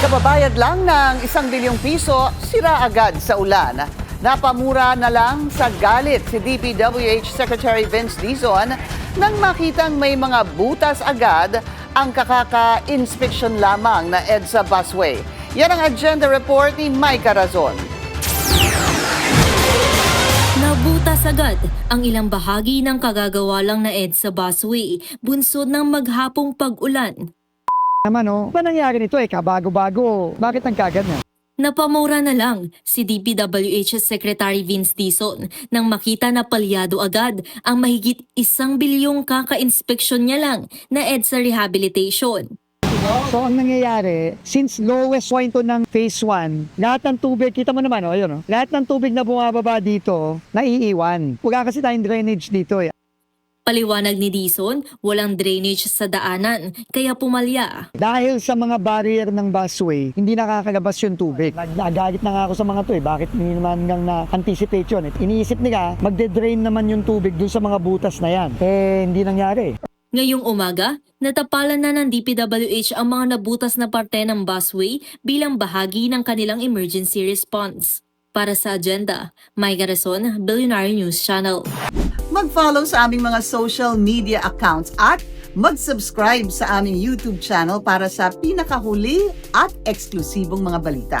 Kababayad lang ng 1 bilyong piso, sira agad sa ulan. Napamura na lang sa galit si DPWH Secretary Vince Dizon nang makitang may mga butas agad ang kakaka-inspection lamang na EDSA busway. Yan ang agenda report ni Mike Carazon. Nabutas agad ang ilang bahagi ng kagagawa lang na EDSA busway, bunsod ng maghapong pag-ulan. Ba nangyari nito kabago-bago? Bakit ang kagan na? Napamura na lang si DPWH Secretary Vince Dizon nang makita na palyado agad ang mahigit 1 bilyong kaka-inspeksyon niya lang na EDSA rehabilitation. So ang nangyayari, since lowest point to ng phase 1, lahat ng tubig, kita mo naman, lahat ng tubig na bumababa dito, naiiwan. Wala kasi tayong drainage dito. Paliwanag ni Dizon, walang drainage sa daanan, kaya pumalya. Dahil sa mga barrier ng busway, hindi nakakalabas yung tubig. Nagalit na nga ako sa mga to bakit hindi naman nang na-anticipate yun? Iniisip nila, magde-drain naman yung tubig dun sa mga butas na yan. Hindi nangyari. Ngayong umaga, natapalan na ng DPWH ang mga nabutas na parte ng busway bilang bahagi ng kanilang emergency response. Para sa Agenda, Mike Carazon, Billionaire News Channel. Mag-follow sa aming mga social media accounts at mag-subscribe sa aming YouTube channel para sa pinakahuli at eksklusibong mga balita.